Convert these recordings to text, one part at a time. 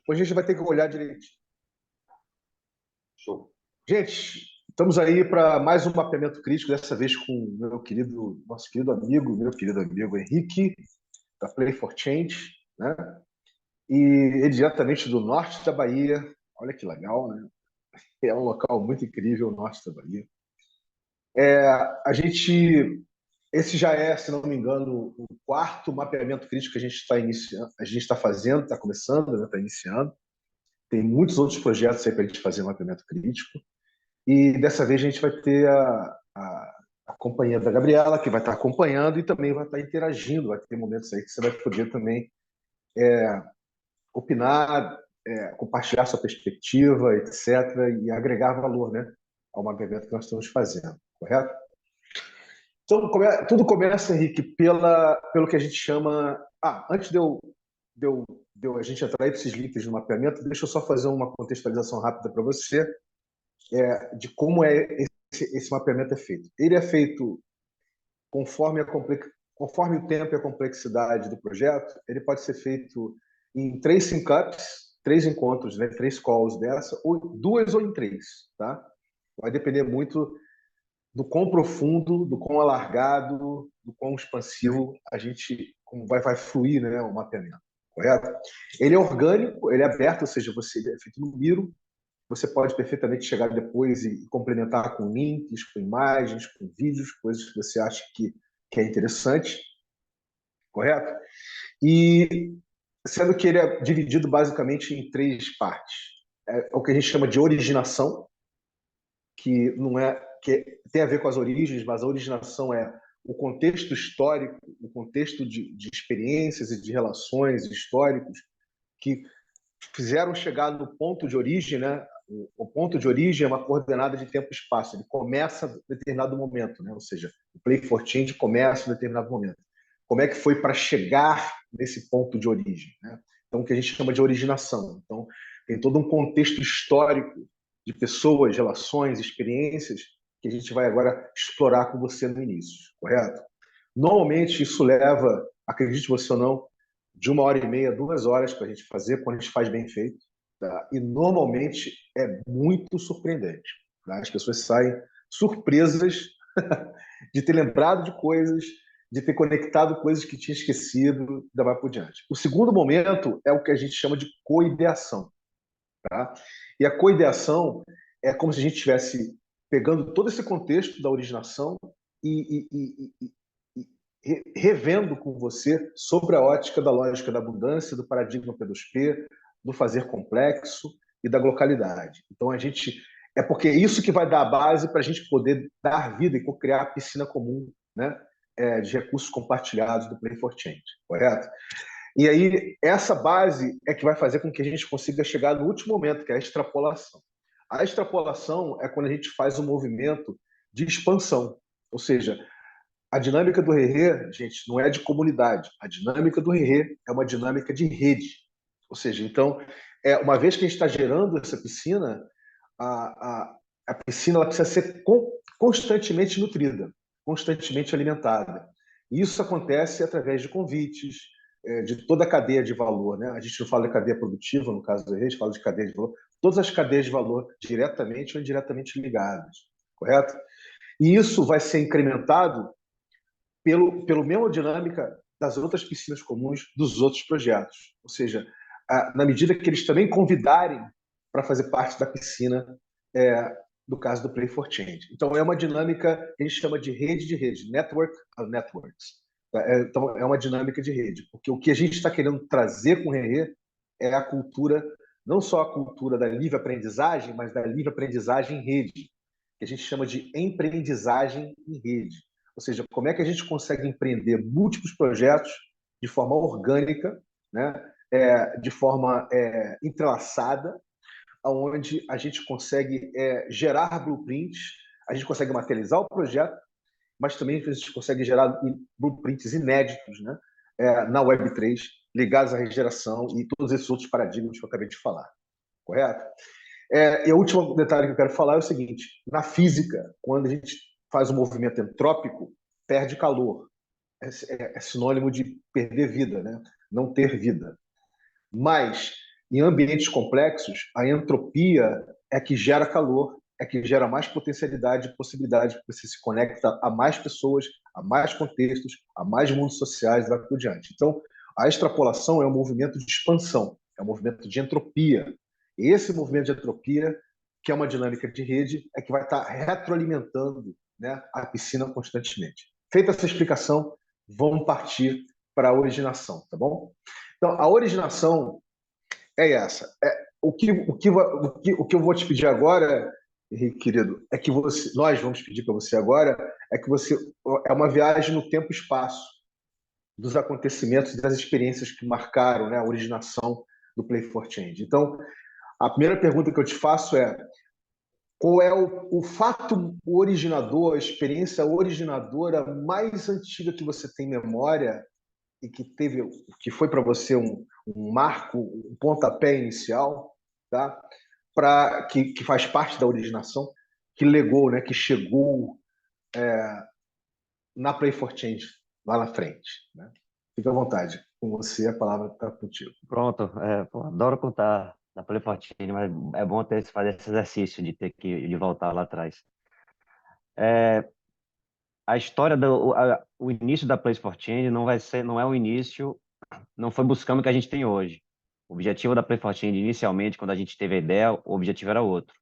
Hoje a gente vai ter que olhar direitinho. Show. Gente, estamos aí para mais um mapeamento crítico, dessa vez com nosso querido amigo, meu querido amigo Henrique, da Play for Change, né? E ele diretamente do norte da Bahia. Olha que legal, né? É um local muito incrível, o norte da Bahia. A gente, esse já é, se não me engano, o quarto mapeamento crítico que a gente está iniciando, a gente está fazendo, está começando, né? Está iniciando. Tem muitos outros projetos aí para a gente fazer mapeamento crítico. E dessa vez a gente vai ter a companhia da Gabriela, que vai estar acompanhando e também vai estar interagindo. Vai ter momentos aí que você vai poder também opinar, compartilhar sua perspectiva, etc., e agregar valor, né, ao mapeamento que nós estamos fazendo, correto? Então, tudo começa, Henrique, pelo que a gente chama. Antes de eu, a gente entrar aí para esses links de mapeamento, deixa eu só fazer uma contextualização rápida para você de como esse mapeamento é feito. Ele é feito conforme o tempo e a complexidade do projeto. Ele pode ser feito em 3 sync-ups, 3 encontros, né, 3 calls dessa, ou 2 ou em 3, tá? Vai depender muito do quão profundo, do quão alargado, do quão expansivo como vai fluir, né, o mapeamento, correto? Ele é orgânico, ele é aberto, ou seja, ele é feito no Miro. Você pode perfeitamente chegar depois e complementar com links, com imagens, com vídeos, coisas que você acha que é interessante, correto? E sendo que ele é dividido basicamente em 3 partes. É o que a gente chama de originação, que não é que tem a ver com as origens, mas a originação é o contexto histórico, o contexto de experiências e de relações históricos que fizeram chegar no ponto de origem, né? O ponto de origem é uma coordenada de tempo e espaço. Ele começa em determinado momento, né? Ou seja, o Play for Change começa em determinado momento. Como é que foi para chegar nesse ponto de origem, né? Então, o que a gente chama de originação. Então, tem todo um contexto histórico de pessoas, relações, experiências que a gente vai agora explorar com você no início, correto? Normalmente, isso leva, acredite você ou não, de 1h30, 2 horas para a gente fazer, quando a gente faz bem feito. Tá? E normalmente é muito surpreendente. Tá? As pessoas saem surpresas de ter lembrado de coisas, de ter conectado coisas que tinha esquecido, e vai por diante. O segundo momento é o que a gente chama de coideação. Tá? E a coideação é como se a gente estivesse pegando todo esse contexto da originação e revendo com você sobre a ótica da lógica da abundância, do paradigma P2P, do fazer complexo e da localidade. Então, é porque é isso que vai dar a base para a gente poder dar vida e criar a piscina comum, né, de recursos compartilhados do Play for Change, correto? E aí, essa base é que vai fazer com que a gente consiga chegar no último momento, que é a extrapolação. A extrapolação é quando a gente faz um movimento de expansão, ou seja, a dinâmica do Rerê, gente, não é de comunidade. A dinâmica do Rerê é uma dinâmica de rede. Ou seja, então, uma vez que a gente está gerando essa piscina, a piscina ela precisa ser constantemente nutrida, constantemente alimentada. E isso acontece através de convites, de toda a cadeia de valor, né? A gente não fala de cadeia produtiva, no caso do Rerê, a gente fala de cadeia de valor. Todas as cadeias de valor, diretamente ou indiretamente ligadas, correto? E isso vai ser incrementado pelo mesma dinâmica das outras piscinas comuns dos outros projetos. Ou seja, na medida que eles também convidarem para fazer parte da piscina, do caso do Play for Change. Então, é uma dinâmica que a gente chama de rede, network of networks. Então, é uma dinâmica de rede, porque o que a gente está querendo trazer com o Rerê é a cultura, não só a cultura da livre aprendizagem, mas da livre aprendizagem em rede, que a gente chama de empreendizagem em rede. Ou seja, como é que a gente consegue empreender múltiplos projetos de forma orgânica, né? De forma entrelaçada, onde a gente consegue gerar blueprints, a gente consegue materializar o projeto, mas também a gente consegue gerar blueprints inéditos, né? Na Web3, ligados à regeneração e todos esses outros paradigmas que eu acabei de falar. Correto? E o último detalhe que eu quero falar é o seguinte: na física, quando a gente faz um movimento entrópico, perde calor. É sinônimo de perder vida, né? Não ter vida. Mas em ambientes complexos, a entropia é que gera calor, é que gera mais potencialidade e possibilidade, porque você se conecta a mais pessoas, a mais contextos, a mais mundos sociais e vai por diante. Então, a extrapolação é um movimento de expansão, é um movimento de entropia. E esse movimento de entropia, que é uma dinâmica de rede, é que vai estar retroalimentando, né, a piscina constantemente. Feita essa explicação, vamos partir para a originação, tá bom? Então, a originação é essa. O que eu vou te pedir agora, Henrique, querido, é que nós vamos pedir para você agora, é uma viagem no tempo e espaço dos acontecimentos e das experiências que marcaram, né, a originação do Play for Change. Então, a primeira pergunta que eu te faço é: qual é o fato originador, a experiência originadora mais antiga que você tem memória e que foi para você um marco, um pontapé inicial, tá? Que faz parte da originação, que legou, né? Que chegou na Play for Change lá na frente, né? Fica à vontade, com você a palavra está contigo. Pronto, pô, adoro contar da Playfortune, mas é bom ter fazer esse exercício de ter que de voltar lá atrás. A história o início da Playfortune não é o início, não foi buscando o que a gente tem hoje. O objetivo da Playfortune inicialmente, quando a gente teve a ideia, o objetivo era outro.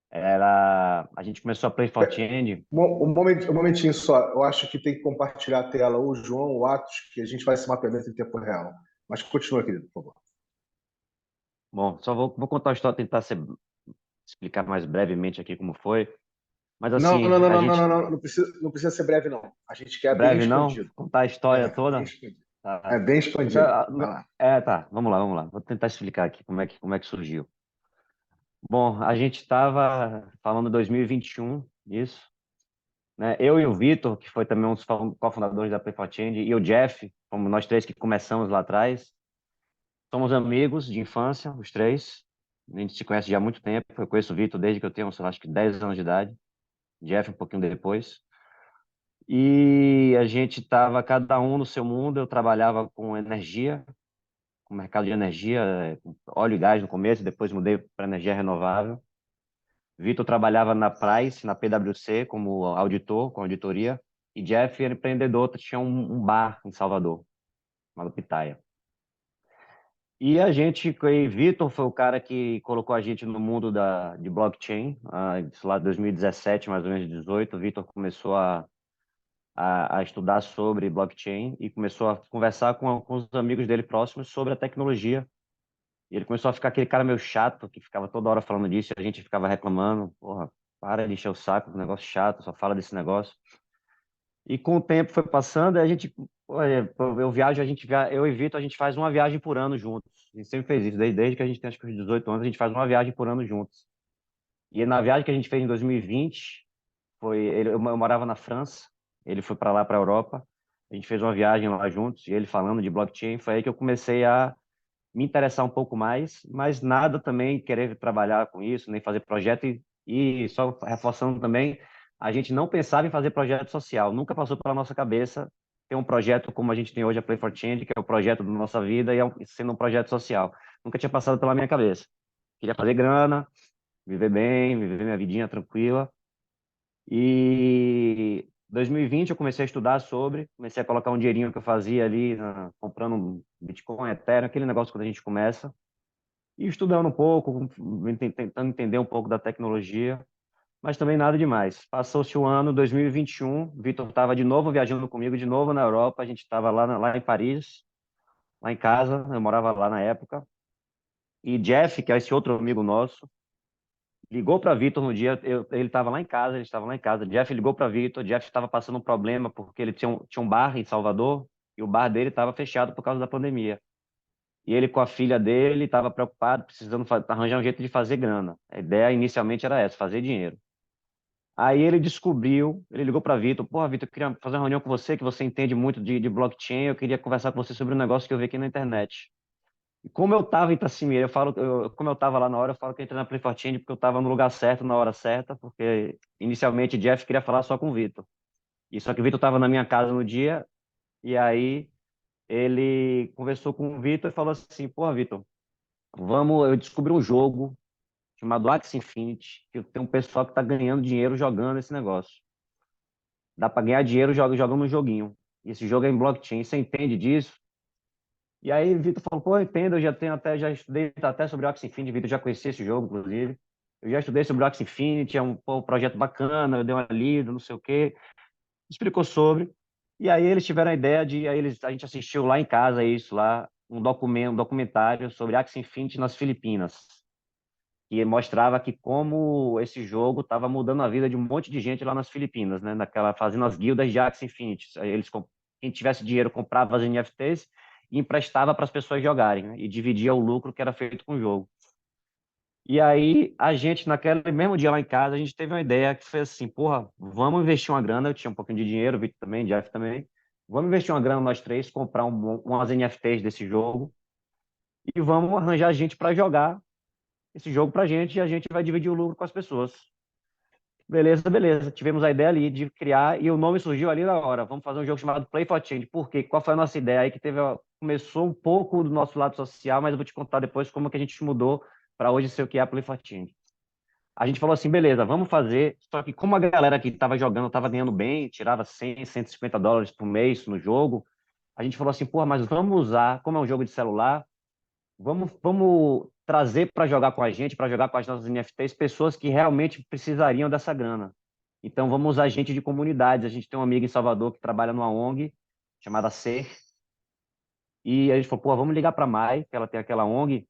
A gente começou a Playfortune. Um momentinho só, eu acho que tem que compartilhar a tela, ou o João, ou o Atos, que a gente faz esse mapeamento em tempo real. Mas continua, querido, por favor. Bom, só vou contar a história, tentar explicar mais brevemente aqui como foi. Mas Não, assim, não, não, a não, não, não, gente não, não precisa ser breve, não. A gente quer bem breve não, expandido. contar a história Bem toda. expandido. É Tá. bem expandido. Vai lá. Tá, vamos lá. Vou tentar explicar aqui como é que surgiu. Bom, a gente estava falando 2021, isso, né? Eu e o Vitor, que foi também um dos cofundadores da Playfortune, e o Jeff, como nós três que começamos lá atrás, somos amigos de infância, os três. A gente se conhece já há muito tempo. Eu conheço o Vitor desde que eu tenho, sei lá, acho que 10 anos de idade. Jeff um pouquinho depois. E a gente estava cada um no seu mundo. Eu trabalhava com energia, com mercado de energia, com óleo e gás no começo, depois mudei para energia renovável. Vitor trabalhava na Price, na PwC, como auditor, com auditoria, e Jeff era empreendedor, tinha um bar em Salvador, chamado Pitaia. E Vitor foi o cara que colocou a gente no mundo de blockchain, isso lá em 2017, mais ou menos 18, Vitor começou a estudar sobre blockchain e começou a conversar com os amigos dele próximos sobre a tecnologia. E ele começou a ficar aquele cara meio chato, que ficava toda hora falando disso, e a gente ficava reclamando, porra, para de encher o saco, um negócio chato, só fala desse negócio. E com o tempo foi passando, a gente, eu viajo, eu e Vitor, a gente faz uma viagem por ano juntos. A gente sempre fez isso, desde que a gente tem acho que uns 18 anos, a gente faz uma viagem por ano juntos. E na viagem que a gente fez em 2020, eu morava na França, ele foi para lá, para a Europa, a gente fez uma viagem lá juntos, e ele falando de blockchain, foi aí que eu comecei a me interessar um pouco mais, mas nada também querer trabalhar com isso, nem fazer projeto e só reforçando também, a gente não pensava em fazer projeto social, nunca passou pela nossa cabeça ter um projeto como a gente tem hoje a Play for Change, que é o projeto da nossa vida e sendo um projeto social. Nunca tinha passado pela minha cabeça. Queria fazer grana, viver bem, viver minha vidinha tranquila. E 2020 eu comecei a estudar comecei a colocar um dinheirinho que eu fazia ali, comprando um Bitcoin, Ethereum, aquele negócio quando a gente começa, e estudando um pouco, tentando entender um pouco da tecnologia, mas também nada demais. Passou-se o ano 2021, Vitor estava de novo viajando comigo, de novo na Europa, a gente estava lá em Paris, lá em casa, eu morava lá na época, e Jeff, que é esse outro amigo nosso, ligou para Vitor no dia, ele estava lá em casa, ele estava lá em casa. Jeff ligou para Vitor, Jeff estava passando um problema porque ele tinha um bar em Salvador e o bar dele estava fechado por causa da pandemia. E ele com a filha dele estava preocupado, precisando arranjar um jeito de fazer grana. A ideia inicialmente era essa, fazer dinheiro. Aí ele ligou para Vitor, porra, Vitor, eu queria fazer uma reunião com você, que você entende muito de blockchain, eu queria conversar com você sobre um negócio que eu vi aqui na internet. E como eu estava em Itacimineira, como eu estava lá na hora, eu falo que eu entrei na Play for Change porque eu estava no lugar certo, na hora certa, porque inicialmente Jeff queria falar só com o Vitor. E só que o Vitor estava na minha casa no dia, e aí ele conversou com o Vitor e falou assim, pô, Vitor, eu descobri um jogo chamado Axie Infinity, que tem um pessoal que está ganhando dinheiro jogando esse negócio. Dá para ganhar dinheiro jogando um joguinho. Esse jogo é em blockchain, você entende disso? E aí o Vitor falou, pô, eu entendo, já estudei até sobre o Axie Infinity, Vitor já conhecia esse jogo, inclusive. Eu já estudei sobre o Axie Infinity, é um projeto bacana, eu dei uma lida, não sei o quê. Explicou sobre. E aí eles tiveram a ideia a gente assistiu lá em casa isso lá, um documentário sobre Axie Infinity nas Filipinas, que mostrava que como esse jogo estava mudando a vida de um monte de gente lá nas Filipinas, né, fazendo as guildas de Axie Infinity. Quem tivesse dinheiro comprava as NFTs e emprestava para as pessoas jogarem, né, e dividia o lucro que era feito com o jogo. E aí, a gente, naquele mesmo dia lá em casa, a gente teve uma ideia que foi assim, porra, vamos investir uma grana, eu tinha um pouquinho de dinheiro, o Victor também, o Jeff também, vamos investir uma grana nós três, comprar umas NFTs desse jogo e vamos arranjar gente para jogar esse jogo pra gente e a gente vai dividir o lucro com as pessoas. Beleza, beleza. Tivemos a ideia ali de criar e o nome surgiu ali na hora. Vamos fazer um jogo chamado Play for Change. Por quê? Qual foi a nossa ideia aí que começou um pouco do nosso lado social, mas eu vou te contar depois como que a gente mudou para hoje ser o que é a Play for Change. A gente falou assim, beleza, vamos fazer. Só que como a galera que estava jogando estava ganhando bem, tirava 100, US$ 150 por mês no jogo, a gente falou assim, porra, mas vamos usar, como é um jogo de celular, vamos trazer para jogar com a gente, para jogar com as nossas NFTs, pessoas que realmente precisariam dessa grana. Então, vamos usar gente de comunidades. A gente tem uma amiga em Salvador que trabalha numa ONG chamada Ser, e a gente falou, pô, vamos ligar para a Mai, que ela tem aquela ONG,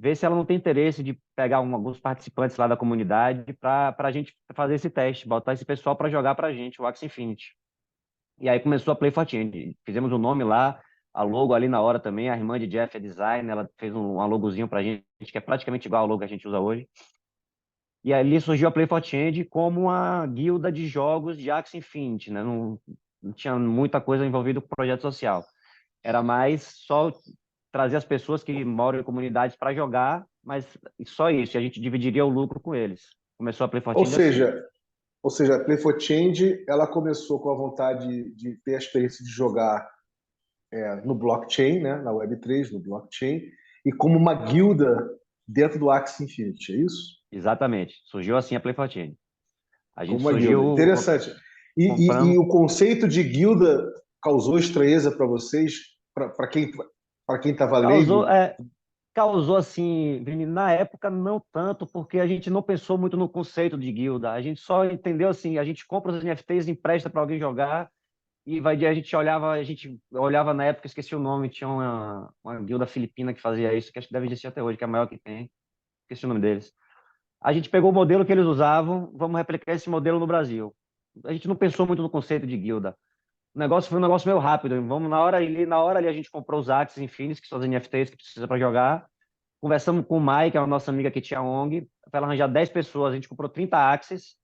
ver se ela não tem interesse de pegar alguns participantes lá da comunidade para a gente fazer esse teste, botar esse pessoal para jogar para a gente, o Axie Infinity. E aí começou a Play for Change. Fizemos o nome lá, a logo ali na hora também. A irmã de Jeff é design, ela fez um logozinho pra gente, que é praticamente igual ao logo que a gente usa hoje. E ali surgiu a Play for Change como uma guilda de jogos de Axie Infinity, né? Não tinha muita coisa envolvida com projeto social. Era mais só trazer as pessoas que moram em comunidades para jogar, mas só isso. E a gente dividiria o lucro com eles. Começou a Play for Ou Change assim. seja, ou seja, a Play for Change ela começou com a vontade de ter a experiência de jogar no blockchain, né, na Web3, no blockchain, e como uma guilda dentro do Axie Infinity, é isso? Exatamente. Surgiu assim a Play for Change. A Como gente uma guilda. surgiu Interessante. E comprando. o conceito de guilda causou estranheza para vocês, para quem estava Causou, leigo? causou assim, Vini, na época não tanto, porque a gente não pensou muito no conceito de guilda. A gente só entendeu assim, a gente compra os NFTs, empresta para alguém jogar e a gente olhava na época, esqueci o nome, tinha uma guilda filipina que fazia isso, que acho que deve existir até hoje, que é a maior que tem. Esqueci o nome deles. A gente pegou o modelo que eles usavam, vamos replicar esse modelo no Brasil. A gente não pensou muito no conceito de guilda. O negócio foi um negócio meio rápido. Vamos na hora ali a gente comprou os Axie Infinity, que são as NFTs que precisa para jogar. Conversamos com o Mai, que é a nossa amiga que tinha ONG, para ela arranjar 10 pessoas. A gente comprou 30 Axis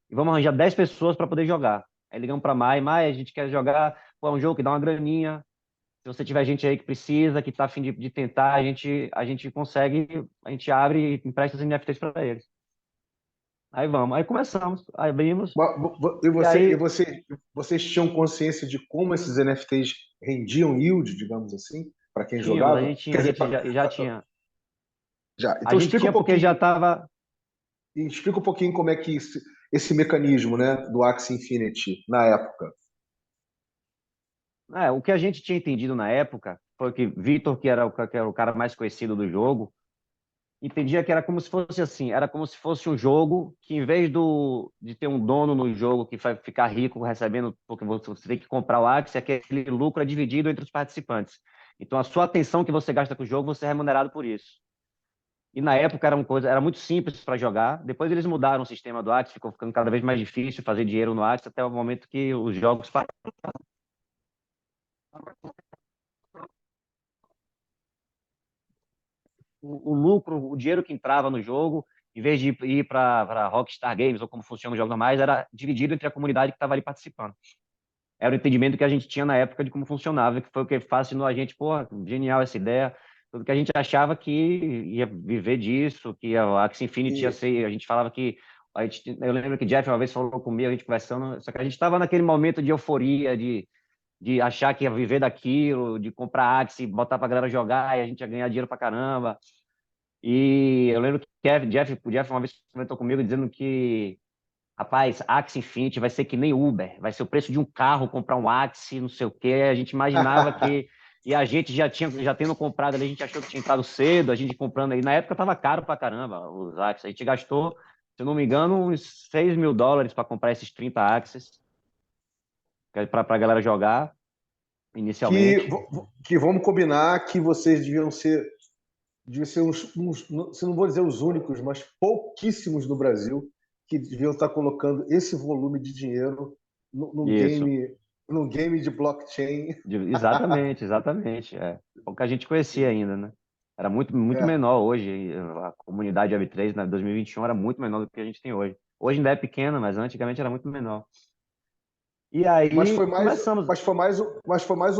e vamos arranjar 10 pessoas para poder jogar. Aí ligamos para Mai, a gente quer jogar, pô, é um jogo que dá uma graninha. Se você tiver gente aí que precisa, que está a fim de tentar, a gente consegue, a gente abre e empresta os NFTs para eles. Aí vamos, aí começamos, aí abrimos, E e você, aí vocês tinham consciência de como esses NFTs rendiam yield, digamos assim, para quem tínhamos, jogava? Quer a dizer, gente já tinha. já. A Então gente tinha porque já estava. explica um pouquinho como é que esse mecanismo, né, do Axie Infinity na época. O que a gente tinha entendido na época foi que Vitor, que era o cara mais conhecido do jogo, entendia que era como se fosse assim, era como se fosse um jogo que, em vez de ter um dono no jogo que vai ficar rico recebendo, porque você tem que comprar o Axie, aquele lucro é dividido entre os participantes. Então, a sua atenção que você gasta com o jogo, você é remunerado por isso. E na época era muito simples para jogar. Depois eles mudaram o sistema do Axie, ficou ficando cada vez mais difícil fazer dinheiro no Axie, até o momento que os jogos o lucro, o dinheiro que entrava no jogo, em vez de ir para Rockstar Games ou como funciona os jogos normais, era dividido entre a comunidade que estava ali participando. Era o entendimento que a gente tinha na época de como funcionava, que foi o que fascinou a gente, pô, genial essa ideia. Tudo que a gente achava que ia viver disso, que a Axie Infinity ia E, ser, a gente falava que eu lembro que Jeff uma vez falou comigo, a gente conversando, só que a gente estava naquele momento de euforia, de achar que ia viver daquilo, de comprar Axie, botar para a galera jogar e a gente ia ganhar dinheiro para caramba. E eu lembro que o Jeff uma vez comentou comigo dizendo que, rapaz, Axie Infinity vai ser que nem Uber, vai ser o preço de um carro comprar um Axie, não sei o quê. A gente imaginava que. E a gente já tendo comprado ali, a gente achou que tinha entrado cedo, a gente comprando aí. Na época tava caro pra caramba os Axies. A gente gastou, se eu não me engano, uns US$ 6.000 para comprar esses 30 Axies, para a galera jogar que, inicialmente. que vamos combinar que vocês deviam ser se não vou dizer os únicos, mas pouquíssimos no Brasil que deviam estar colocando esse volume de dinheiro num Isso. game, num game de blockchain. Exatamente, exatamente. É o que a gente conhecia ainda, né? Era muito, muito É, menor hoje. A comunidade Web3, né, 2021 era muito menor do que a gente tem hoje. Hoje ainda é pequena, mas antigamente era muito menor. E mas aí foi mais, começamos. mas foi mais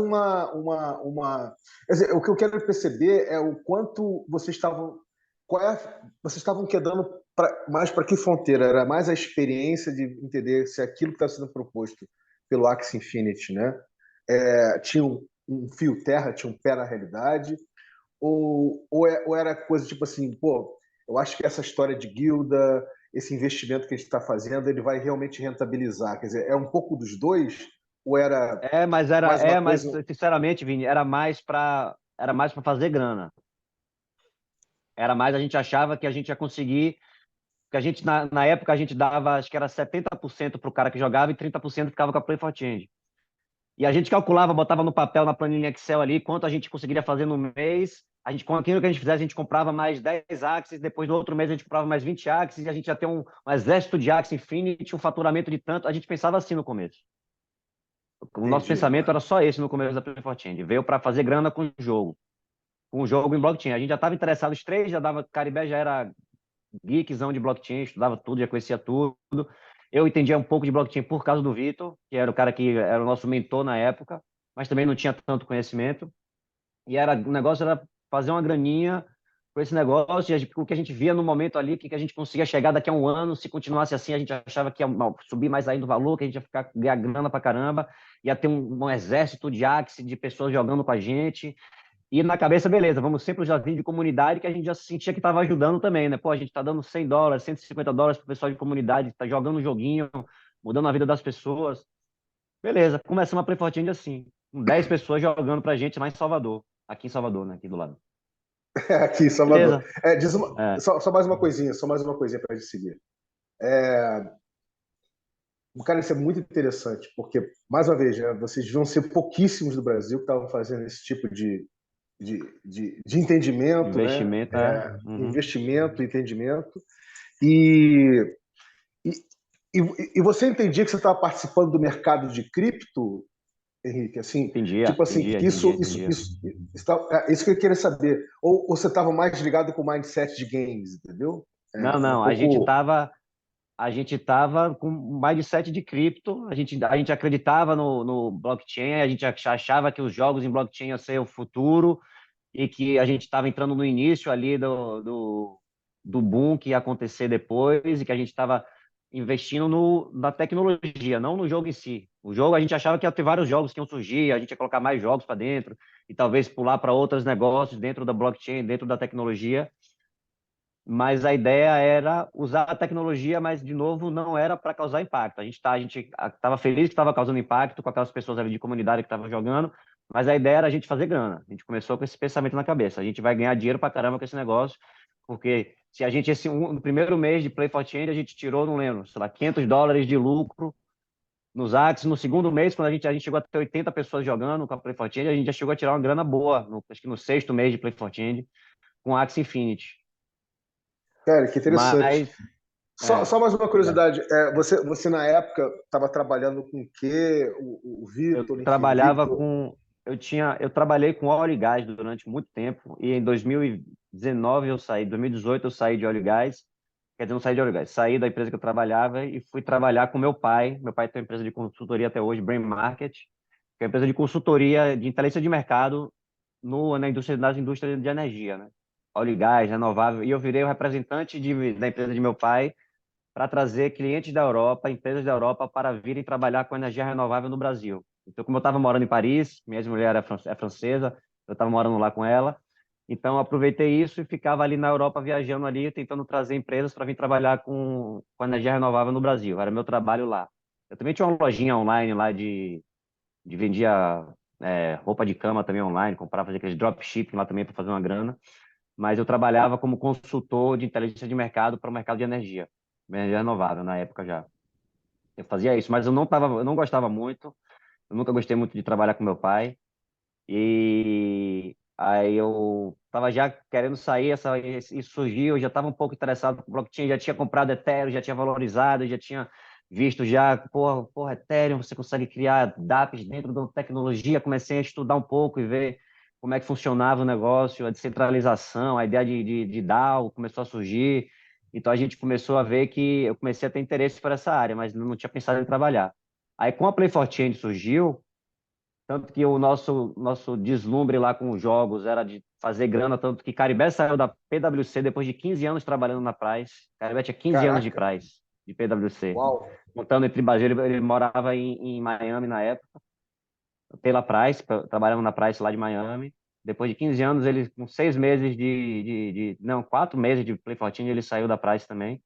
quer dizer, o que eu quero perceber é o quanto vocês estavam quedando mais para que fronteira? Era mais a experiência de entender se aquilo que está sendo proposto pelo Axie Infinity, né? Tinha um fio terra, tinha um pé na realidade, ou era coisa tipo assim, pô, eu acho que essa história de guilda, esse investimento que a gente está fazendo, ele vai realmente rentabilizar. Quer dizer, é um pouco dos dois, ou era mais uma Mas coisa. sinceramente, Vini, era mais para fazer grana. Era mais a gente achava que a gente ia conseguir, que a gente na época a gente dava, acho que era 70% para o cara que jogava e 30% ficava com a Play for Change. E a gente calculava, botava no papel, na planilha Excel ali, quanto a gente conseguiria fazer no mês. A gente, com aquilo que a gente fizesse, a gente comprava mais 10 Axis, depois no outro mês a gente comprava mais 20 Axis, e a gente ia ter um exército de Axis Infinity, um faturamento de tanto. A gente pensava assim no começo. O nosso Entendi. pensamento era só esse no começo da Play for Change. Veio para fazer grana com o jogo em blockchain. A gente já estava interessado, os três já dava, Caribé já era geekzão de blockchain, estudava tudo, já conhecia tudo. Eu entendia um pouco de blockchain por causa do Vitor, que era o cara que era o nosso mentor na época, mas também não tinha tanto conhecimento. E o negócio era fazer uma graninha com esse negócio, e o que a gente via no momento ali, que a gente conseguia chegar daqui a um ano, se continuasse assim, a gente achava que ia subir mais ainda o valor, que a gente ia ficar ganhar grana pra caramba, ia ter um exército de Axie, de pessoas jogando com a gente, e na cabeça, beleza, vamos sempre já vir de comunidade, que a gente já sentia que estava ajudando também, né? Pô, a gente está dando US$ 100, US$ 150 para o pessoal de comunidade, está jogando um joguinho, mudando a vida das pessoas. Beleza, começamos a Play Fortnite assim, com 10 pessoas jogando pra gente lá em Salvador, aqui em Salvador, né? Aqui do lado. Aqui em Salvador. Beleza. É. Só mais uma coisinha para a gente seguir. Cara, isso é muito interessante, porque, mais uma vez, né, vocês vão ser pouquíssimos do Brasil que estavam fazendo esse tipo de entendimento, né? Investimento, é. Uhum. Investimento, entendimento. E, e, e você entendia que você estava participando do mercado de cripto, Henrique? Assim, Entendia, tipo assim, entendia, que entendia, entendia. isso que eu queria saber. Ou você estava mais ligado com o mindset de games, entendeu? Não, Um não, pouco. a gente tava com um mindset de cripto, a gente acreditava no blockchain, a gente achava que os jogos em blockchain iam ser o futuro, e que a gente estava entrando no início ali do boom que ia acontecer depois, e que a gente estava investindo na tecnologia, não no jogo em si. O jogo, a gente achava que ia ter vários jogos que iam surgir, a gente ia colocar mais jogos para dentro, e talvez pular para outros negócios dentro da blockchain, dentro da tecnologia, mas a ideia era usar a tecnologia, mas, de novo, não era para causar impacto. A gente estava feliz que estava causando impacto com aquelas pessoas ali de comunidade que estavam jogando, mas a ideia era a gente fazer grana. A gente começou com esse pensamento na cabeça. A gente vai ganhar dinheiro para caramba com esse negócio, porque se a gente, no primeiro mês de Play for Change, a gente tirou, não lembro, sei lá, US$ 500 de lucro nos Axis. No segundo mês, quando a gente chegou a ter 80 pessoas jogando com a Play for Change, a gente já chegou a tirar uma grana boa, acho que no sexto mês de Play for Change, com Axie Infinity. Cara, que interessante. Mas é, Só mais uma é. curiosidade. Você na época estava trabalhando com o quê? O Eu Vitor, enfim, o trabalhava Victor. com. Eu trabalhei com óleo e gás durante muito tempo, e em 2019 eu saí, 2018 eu saí de óleo e gás, quer dizer, não saí de óleo e gás, saí da empresa que eu trabalhava e fui trabalhar com meu pai. Meu pai tem uma empresa de consultoria até hoje, Brain Market, que é uma empresa de consultoria de inteligência de mercado nas indústrias de energia, né? Óleo e gás, renovável, e eu virei o representante da empresa de meu pai para trazer clientes da Europa, empresas da Europa, para virem trabalhar com energia renovável no Brasil. Então, como eu estava morando em Paris, minha ex-mulher é francesa, eu estava morando lá com ela, Então, eu aproveitei isso e ficava ali na Europa viajando ali, tentando trazer empresas para vir trabalhar com energia renovável no Brasil. Era meu trabalho lá. Eu também tinha uma lojinha online lá de vendia roupa de cama também online, comprava, fazia aqueles dropshipping lá também para fazer uma grana. Mas eu trabalhava como consultor de inteligência de mercado para o mercado de energia renovável na época já. Eu fazia isso, mas eu não gostava muito. Eu nunca gostei muito de trabalhar com meu pai. E aí eu estava já querendo sair, isso surgiu, eu já estava um pouco interessado no blockchain, já tinha comprado Ethereum, já tinha valorizado, já tinha visto já, porra, Ethereum, você consegue criar dApps dentro da tecnologia, comecei a estudar um pouco e ver como é que funcionava o negócio, a descentralização, a ideia de DAO começou a surgir, então a gente começou a ver que eu comecei a ter interesse por essa área, mas não tinha pensado em trabalhar. Aí com a Play for Change surgiu, tanto que o nosso deslumbre lá com os jogos era de fazer grana, tanto que Caribé saiu da PwC depois de 15 anos trabalhando na Price. Caribé tinha 15 anos de Caraca, Price, de PwC. uau. Contando entre Brasil, ele morava em Miami na época, pela Price, trabalhando na Price lá de Miami. Depois de 15 anos, ele, com 6 meses não, 4 meses de Play 14, ele saiu da Price também.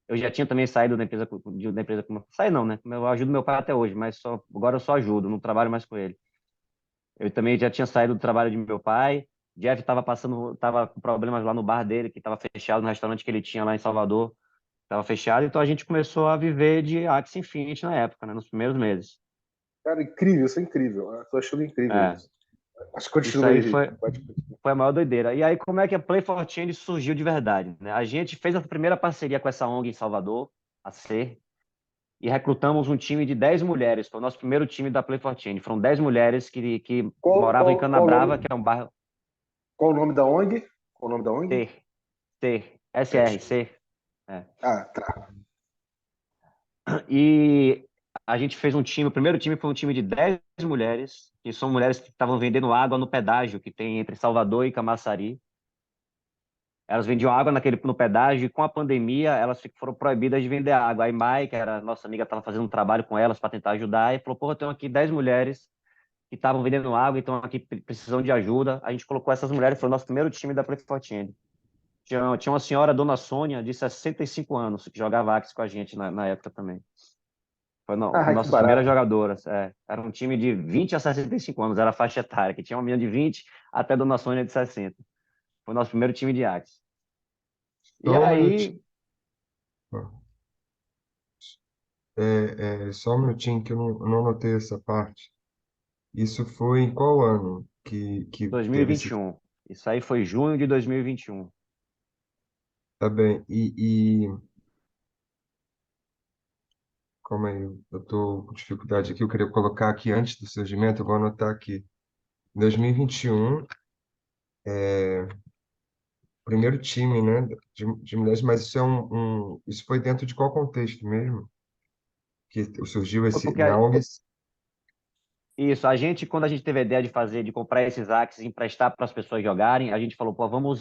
Eu já tinha também saído da empresa saí não, né? Eu ajudo meu pai até hoje, mas agora eu só ajudo, não trabalho mais com ele. Eu também já tinha saído do trabalho de meu pai. Jeff estava com problemas lá no bar dele, que estava fechado, no restaurante que ele tinha lá em Salvador, estava fechado. Então a gente começou a viver de Axie Infinity na época, né, nos primeiros meses. Cara, incrível, isso é incrível. Eu tô achando incrível É, isso. Mas isso continua aí aí. foi, foi a maior doideira. E aí, como é que a Play for Change surgiu de verdade, né? A gente fez a primeira parceria com essa ONG em Salvador, a SER, e recrutamos um time de 10 mulheres. Foi o nosso primeiro time da Play for Change. Foram 10 mulheres que Qual, moravam em qual, qual, o Canabrava, que nome, é um bairro qual o nome da ONG? Qual o nome da ONG? C, C, Teste. SRC. É. Ah, tá. E a gente fez um time, o primeiro time foi um time de 10 mulheres, que são mulheres que estavam vendendo água no pedágio que tem entre Salvador e Camaçari. Elas vendiam água no pedágio e com a pandemia elas foram proibidas de vender água. Aí Mai, que era nossa amiga, estava fazendo um trabalho com elas para tentar ajudar e falou, porra, tem aqui 10 mulheres que estavam vendendo água e estão aqui precisando de ajuda. A gente colocou essas mulheres, foi o nosso primeiro time da Play Fortune. Tinha uma senhora, Dona Sônia, de 65 anos, que jogava Axe com a gente na época também. Foi Ah, que nossas primeiras barato. jogadoras. Era um time de 20 a 65 anos, era a faixa etária, que tinha uma menina de 20 até Dona Sônia de 60. Foi o nosso primeiro time de Axe. E Só um minutinho, aí, só um minutinho que eu não anotei essa parte. Isso foi em qual ano que teve esse... 2021. Isso aí foi junho de 2021. Tá bem. Calma aí, eu tô com dificuldade aqui. Eu queria colocar aqui antes do surgimento, eu vou anotar aqui. Em 2021, primeiro time, né, de mulheres, mas isso isso foi dentro de qual contexto mesmo? Que surgiu Foi esse porque na ONG? isso, quando a gente teve a ideia de comprar esses Axes e emprestar para as pessoas jogarem, a gente falou, pô, vamos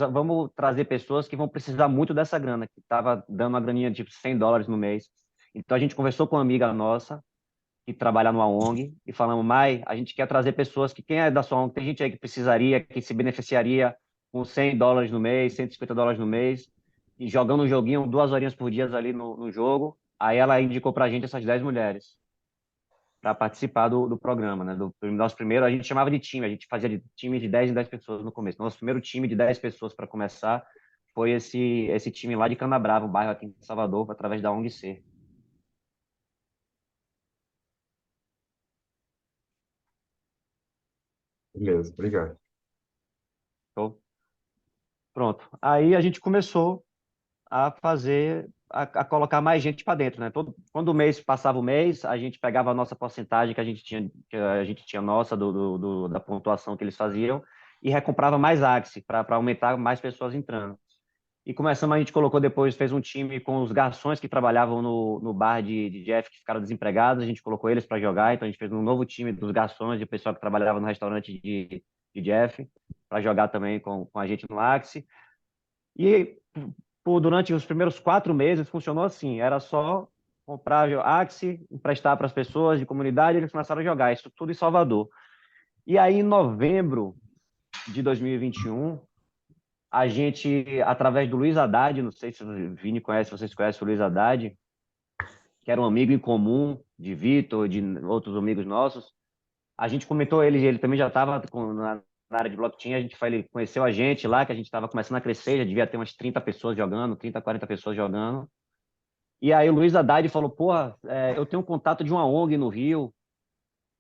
trazer pessoas que vão precisar muito dessa grana, que estava dando uma graninha de tipo US$ 100 no mês. Então a gente conversou com uma amiga nossa, que trabalha numa ONG, e falamos, Mai, a gente quer trazer pessoas que, quem é da sua ONG, tem gente aí que precisaria, que se beneficiaria com US$ 100 no mês, US$ 150 no mês, e jogando um joguinho 2 horinhas por dia ali no jogo. Aí ela indicou pra gente essas 10 mulheres para participar do programa, né? Do nosso primeiro, a gente chamava de time, a gente fazia de time de 10 em 10 pessoas no começo. Nosso primeiro time de 10 pessoas para começar foi esse time lá de Canabrava, um bairro aqui em Salvador, através da ONG C. Beleza, obrigado. Então, pronto. Aí a gente começou a fazer, a colocar mais gente para dentro, né? Quando o mês passava o mês, a gente pegava a nossa porcentagem que a gente tinha nossa da pontuação que eles faziam e recomprava mais Axie para aumentar mais pessoas entrando. E começamos, a gente colocou depois, fez um time com os garçons que trabalhavam no bar de Jeff, que ficaram desempregados, a gente colocou eles para jogar, então a gente fez um novo time dos garçons, de pessoal que trabalhava no restaurante de Jeff, para jogar também com a gente no Axie. E durante os primeiros 4 meses funcionou assim, era só comprar Axie, emprestar para as pessoas de comunidade, eles começaram a jogar, isso tudo em Salvador. E aí, em novembro de 2021, a gente, através do Luiz Haddad, não sei se o Vini conhece, vocês conhecem o Luiz Haddad, que era um amigo em comum de Vitor, de outros amigos nossos, a gente comentou ele também já estava na área de blockchain, a gente foi, ele conheceu a gente lá, que a gente estava começando a crescer, já devia ter umas 30 pessoas jogando, 30, 40 pessoas jogando. E aí o Luiz Haddad falou, porra, eu tenho um contato de uma ONG no Rio,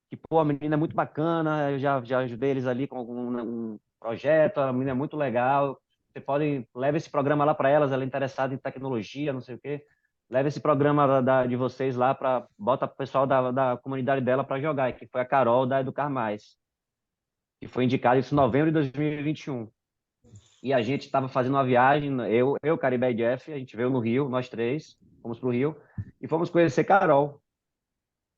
que, pô, a menina é muito bacana, eu já ajudei eles ali com um projeto, a menina é muito legal, você pode, leva esse programa lá para elas, ela é interessada em tecnologia, não sei o quê, leva esse programa de vocês lá, bota o pessoal da comunidade dela para jogar, que foi a Carol da Educar Mais, que foi indicada isso em novembro de 2021. E a gente estava fazendo uma viagem, Caribe e Jeff, a gente veio no Rio, nós três, fomos para o Rio, e fomos conhecer Carol,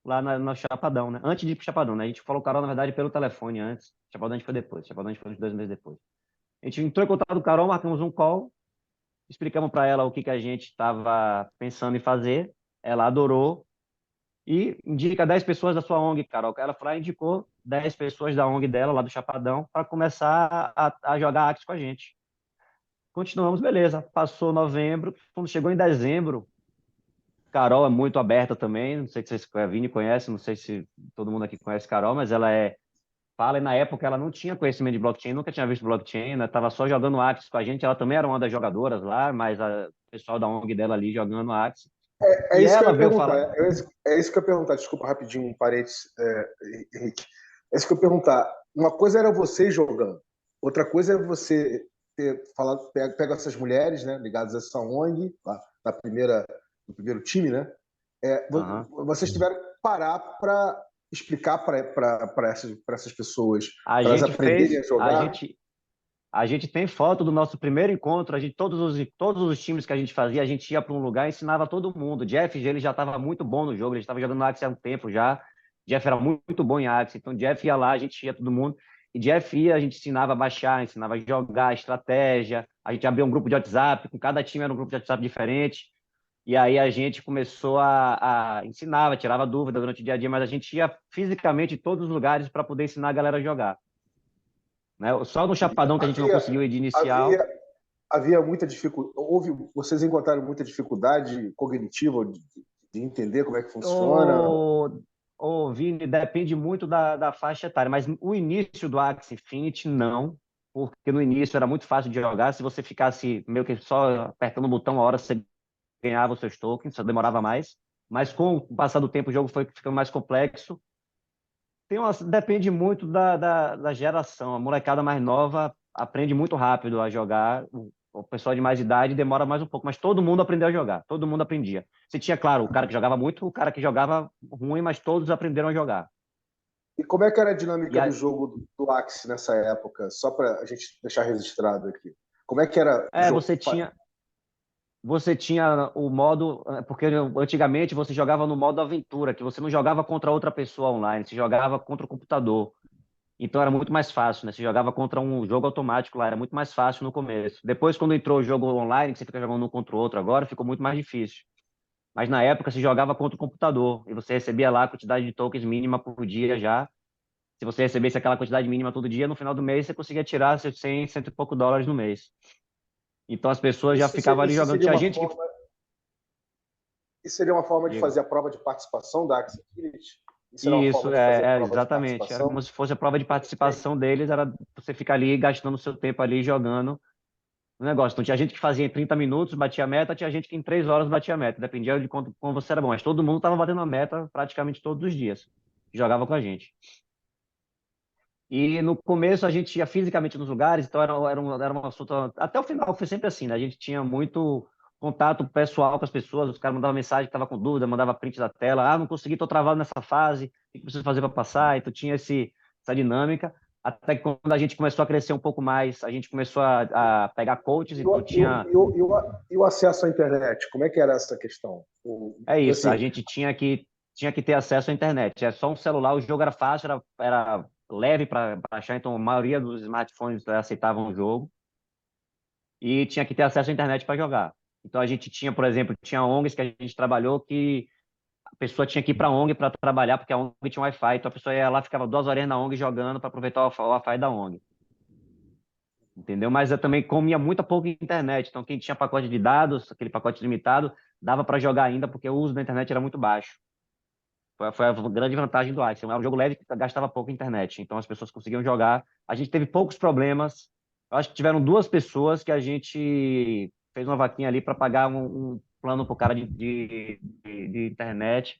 lá no Chapadão, né? Antes de ir pro Chapadão, né? A gente falou com o Carol, na verdade, pelo telefone antes. Chapadão a gente foi depois. Chapadão a gente foi uns 2 meses depois. A gente entrou em contato com o Carol, marcamos um call, explicamos para ela o que a gente estava pensando em fazer. Ela adorou e indica 10 pessoas da sua ONG, Carol. Ela foi lá e indicou 10 pessoas da ONG dela, lá do Chapadão, para começar a jogar Axie com a gente. Continuamos, beleza. Passou novembro, quando chegou em dezembro, Carol é muito aberta também, não sei se vocês, a Vini conhece, não sei se todo mundo aqui conhece Carol, mas ela fala, e na época ela não tinha conhecimento de blockchain, nunca tinha visto blockchain, né? Tava só jogando Axie com a gente, ela também era uma das jogadoras lá, mas o pessoal da ONG dela ali jogando Axie. É E isso que eu ela ia veio perguntar. falar, É isso que eu ia perguntar. Desculpa rapidinho, um parênteses, Henrique. É isso que eu ia perguntar. Uma coisa era você jogando, outra coisa é você ter falado, pega essas mulheres, né, ligadas a essa ONG, lá, no primeiro time, né? aham. Vocês tiveram que parar para explicar para essas pessoas, A para elas gente aprenderem fez, a jogar. a gente tem foto do nosso primeiro encontro, todos os times que a gente fazia, a gente ia para um lugar e ensinava todo mundo. O Jeff, ele já estava muito bom no jogo, ele estava jogando no Axie há um tempo já. Jeff era muito bom em Axie, então Jeff ia lá, a gente ia todo mundo. E Jeff ia, a gente ensinava a baixar, ensinava a jogar, estratégia. A gente abria um grupo de WhatsApp, com cada time era um grupo de WhatsApp diferente. E aí a gente começou ensinava, tirava dúvida durante o dia a dia, mas a gente ia fisicamente em todos os lugares para poder ensinar a galera a jogar. Né? Só no Chapadão que a gente não Havia, conseguiu ir de inicial. havia, havia muita dificuldade. Vocês encontraram muita dificuldade cognitiva de entender como é que funciona? O, Vini, depende muito da faixa etária, mas o início do Axie Infinity, não, porque no início era muito fácil de jogar. Se você ficasse meio que só apertando o botão, a hora você ganhava os seus tokens, só demorava mais. Mas com o passar do tempo, o jogo foi ficando mais complexo. Depende muito da geração. A molecada mais nova aprende muito rápido a jogar. O pessoal de mais idade demora mais um pouco, mas todo mundo aprendeu a jogar. Todo mundo aprendia. Você tinha, claro, o cara que jogava muito, o cara que jogava ruim, mas todos aprenderam a jogar. E como é que era a E dinâmica do a, jogo do Axie nessa época? Só para a gente deixar registrado aqui. Como é que era o é, jogo? você tinha o modo, porque antigamente você jogava no modo aventura, que você não jogava contra outra pessoa online, você jogava contra o computador. Então era muito mais fácil, né? Você jogava contra um jogo automático lá, era muito mais fácil no começo. Depois, quando entrou o jogo online, que você fica jogando um contra o outro agora, ficou muito mais difícil. Mas na época você jogava contra o computador e você recebia lá a quantidade de tokens mínima por dia já. Se você recebesse aquela quantidade mínima todo dia, no final do mês você conseguia tirar seus 100, cento e pouco dólares no mês. Então as pessoas já ficavam ali Isso jogando. seria Tinha uma gente que. forma, isso seria uma forma de Diga. fazer a prova de participação da Axie Infinity? Isso era uma E forma isso de fazer a prova de exatamente. Era participação? como se fosse a prova de participação deles, era você ficar ali gastando seu tempo ali jogando o negócio. Então, tinha gente que fazia em 30 minutos, batia a meta, tinha gente que em 3 horas batia a meta. Dependia de quanto, como você era bom. Mas todo mundo estava batendo a meta praticamente todos os dias. Jogava com a gente. E no começo a gente ia fisicamente nos lugares, então era um assunto. Até o final foi sempre assim, né? A gente tinha muito contato pessoal com as pessoas, os caras mandavam mensagem que estava com dúvida, mandava print da tela. Ah, não consegui, estou travado nessa fase, o que preciso fazer para passar? Então tinha essa dinâmica. Até que quando a gente começou a crescer um pouco mais, a gente começou a pegar coaches, E então tinha. e o acesso à internet? Como é que era essa questão? É isso, a Assim, gente tinha que ter acesso à internet. É só um celular, o jogo era fácil, era leve para baixar, então a maioria dos smartphones aceitavam o jogo e tinha que ter acesso à internet para jogar. Então a gente tinha, por exemplo, tinha ONGs que a gente trabalhou que a pessoa tinha que ir para a ONG para trabalhar porque a ONG tinha Wi-Fi, então a pessoa ia lá, ficava 2 horas na ONG jogando para aproveitar o Wi-Fi da ONG. entendeu? Mas eu também comia muito pouco internet. Então, quem tinha pacote de dados, aquele pacote limitado, dava para jogar ainda, porque o uso da internet era muito baixo. Foi a grande vantagem do Axie. Era um jogo leve que gastava pouco internet. Então, as pessoas conseguiam jogar. A gente teve poucos problemas. Eu acho que tiveram duas pessoas que a gente fez uma vaquinha ali para pagar um plano para o cara de internet.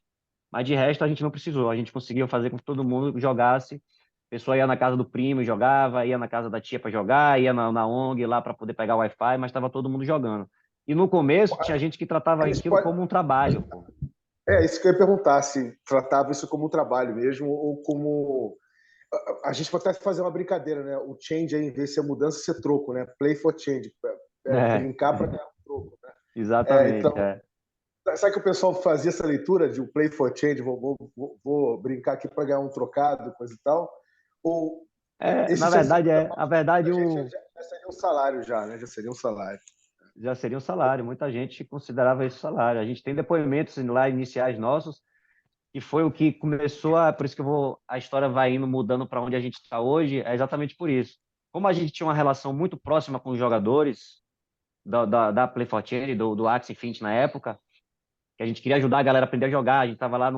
Mas de resto, a gente não precisou. A gente conseguiu fazer com que todo mundo jogasse. A pessoa ia na casa do primo e jogava, ia na casa da tia para jogar, ia na ONG lá para poder pegar o Wi-Fi, mas estava todo mundo jogando. E no começo, tinha gente que tratava Eles aquilo podem... como um trabalho, pô. Isso que eu ia perguntar, se tratava isso como um trabalho mesmo, ou como. A gente pode até fazer uma brincadeira, né? O change, aí, em vez de ser mudança, ser troco, né? Play for change. É, Brincar para ganhar um troco. Né? exatamente, Então, é. sabe que o pessoal fazia essa leitura de um play for change, vou brincar aqui para ganhar um trocado, coisa e tal? Ou esse Na já verdade, seria, a verdade, a gente já seria um salário já, né? Já seria um salário. já seria um salário. Muita gente considerava isso salário. A gente tem depoimentos lá iniciais nossos, que foi o que começou por isso que a história vai indo mudando para onde a gente está hoje, é exatamente por isso. Como a gente tinha uma relação muito próxima com os jogadores da Play for Change, do Axie Infinity na época, que a gente queria ajudar a galera a aprender a jogar. A gente estava lá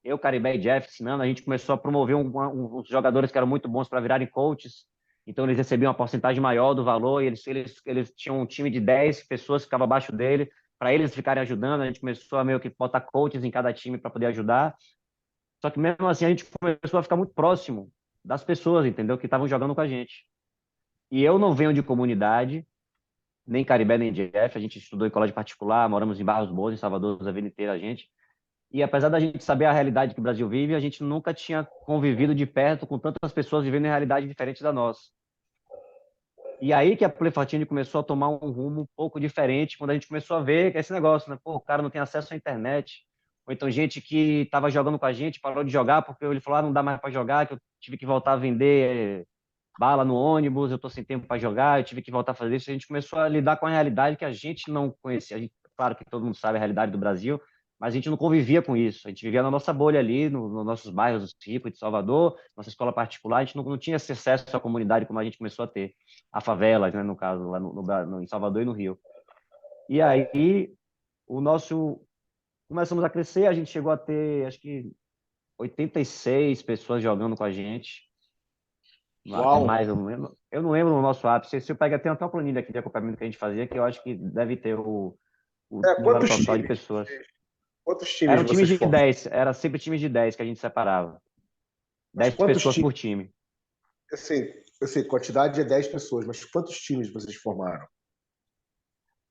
eu, Caribé e Jeff ensinando. A gente começou a promover uns jogadores que eram muito bons para virarem coaches. Então, eles recebiam uma porcentagem maior do valor e eles tinham um time de 10 pessoas que ficavam abaixo dele, para eles ficarem ajudando. A gente começou a meio que botar coaches em cada time para poder ajudar. Só que mesmo assim, a gente começou a ficar muito próximo das pessoas, entendeu? Que estavam jogando com a gente. E eu não venho de comunidade, nem Caribé, nem Jeff. A gente estudou em colégio particular, moramos em Barros Boas, em Salvador, a vida inteira a gente. E apesar da gente saber a realidade que o Brasil vive, a gente nunca tinha convivido de perto com tantas pessoas vivendo em realidade diferente da nossa. E aí que a Playfortune começou a tomar um rumo um pouco diferente, quando a gente começou a ver que esse negócio, né? Pô, o cara não tem acesso à internet. Ou então gente que estava jogando com a gente parou de jogar porque ele falou, não dá mais para jogar, que eu tive que voltar a vender bala no ônibus, eu estou sem tempo para jogar, eu tive que voltar a fazer isso. A gente começou a lidar com a realidade que a gente não conhecia. Claro que todo mundo sabe a realidade do Brasil, mas a gente não convivia com isso. A gente vivia na nossa bolha ali, nos nossos bairros ricos de Salvador, nossa escola particular, a gente não tinha esse acesso à comunidade como a gente começou a ter, a favelas, né, no caso, lá em Salvador e no Rio. E aí, o nosso... Começamos a crescer, a gente chegou a ter, acho que, 86 pessoas jogando com a gente, até Uau! mais, eu não lembro no nosso ápice. Se eu pegar, tem até uma planilha aqui de acompanhamento que a gente fazia, que eu acho que deve ter o número Quantos total de times? pessoas. Quantos times Eram times vocês de formam? 10, era sempre times de 10 que a gente separava. Mas 10 quantos pessoas times? por time. Assim, eu sei, quantidade é 10 pessoas, mas quantos times vocês formaram?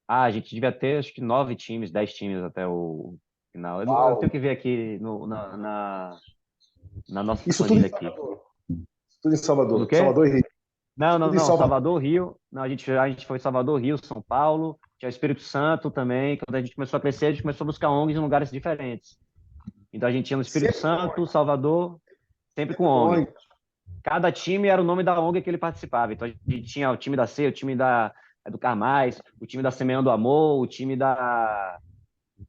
A gente devia ter, acho que 9 times, 10 times até o final. Eu Uau! tenho que ver aqui na nossa Isso tudo em planilha aqui. Salvador. Isso tudo em Tudo o Salvador. quê? Salvador e Rio. Não, Isso não, tudo em não. Salvador. Salvador, Rio. Não, a gente foi Salvador, Rio, São Paulo. Tinha o Espírito Santo também. Quando a gente começou a crescer, a gente começou a buscar ONGs em lugares diferentes. Então a gente tinha no Espírito Sempre com Santo, ônibus. Salvador, sempre com Sempre com ONG. ônibus. Cada time era o nome da ONG que ele participava. Então a gente tinha o time da C, o time da Educar Mais, o time da Semeando Amor, o time da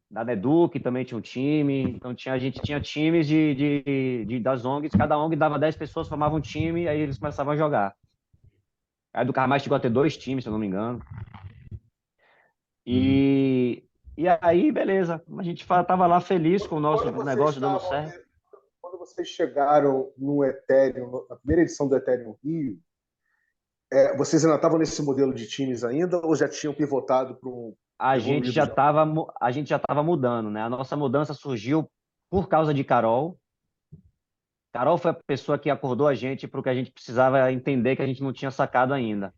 Neduc também tinha um time. Então a gente tinha times das ONGs, cada ONG dava 10 pessoas, formava um time, aí eles começavam a jogar. A Educar Mais chegou a ter 2 times, se eu não me engano. E, e aí, beleza. A gente tava lá feliz com o nosso Quando vocês negócio dando estavam, certo. quando vocês chegaram no Ethereum, na primeira edição do Ethereum Rio, vocês ainda estavam nesse modelo de times ainda ou já tinham pivotado para um evoluído já? A gente já estava mudando, né? A nossa mudança surgiu por causa de Carol. Carol foi a pessoa que acordou a gente para o que a gente precisava entender que a gente não tinha sacado ainda.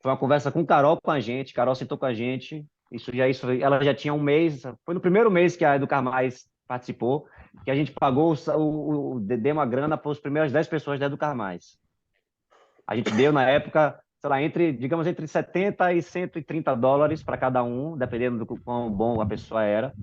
Foi uma conversa com Carol com a gente, Carol sentou com a gente. Ela já tinha um mês, foi no primeiro mês que a Educar Mais participou, que a gente pagou deu uma grana para as primeiras 10 pessoas da Educar Mais. A gente deu na época, sei lá, digamos, entre 70 e 130 dólares para cada um, dependendo do quão bom a pessoa era.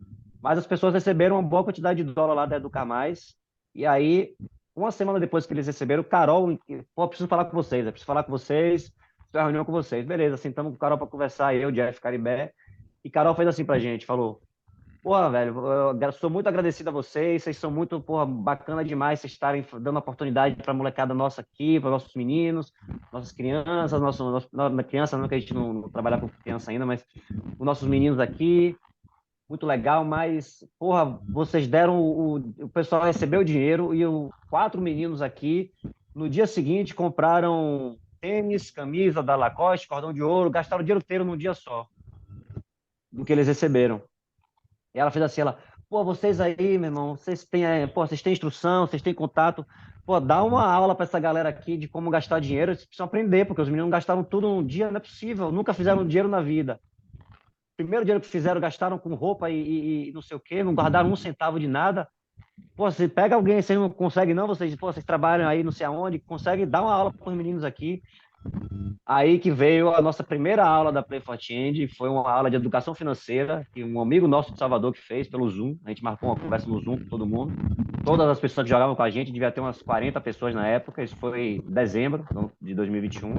Mas as pessoas receberam uma boa quantidade de dólar lá da Educar Mais. E aí, uma semana depois que eles receberam, Carol, pô, preciso falar com vocês, preciso falar com vocês, preciso ter uma reunião com vocês. Beleza, sentamos com o Carol para conversar, eu, Jeff, Caribé. E Carol fez assim pra gente, falou: Porra, velho, eu sou muito agradecido a vocês são muito, porra, bacana demais vocês estarem dando oportunidade para a molecada nossa aqui, para nossos meninos, nossas crianças, na criança, não que a gente não trabalha com criança ainda, mas os nossos meninos aqui, muito legal, mas, porra, vocês deram, o pessoal recebeu o dinheiro e os 4 meninos aqui, no dia seguinte, compraram tênis, camisa da Lacoste, cordão de ouro, gastaram o dinheiro inteiro num dia só, do que eles receberam. E ela fez assim, pô, vocês aí, meu irmão, vocês têm instrução, vocês têm contato, pô, dá uma aula para essa galera aqui de como gastar dinheiro, eles precisam aprender, porque os meninos gastaram tudo num dia, não é possível, nunca fizeram dinheiro na vida. Primeiro dinheiro que fizeram, gastaram com roupa e não sei o quê, não guardaram um centavo de nada. Pô, você pega alguém, vocês não conseguem não, vocês trabalham aí não sei aonde, consegue dar uma aula para os meninos aqui. Aí que veio a nossa primeira aula da Play for Change, foi uma aula de educação financeira, que um amigo nosso de Salvador que fez pelo Zoom, a gente marcou uma conversa no Zoom com todo mundo, todas as pessoas que jogavam com a gente, devia ter umas 40 pessoas na época, isso foi em dezembro de 2021,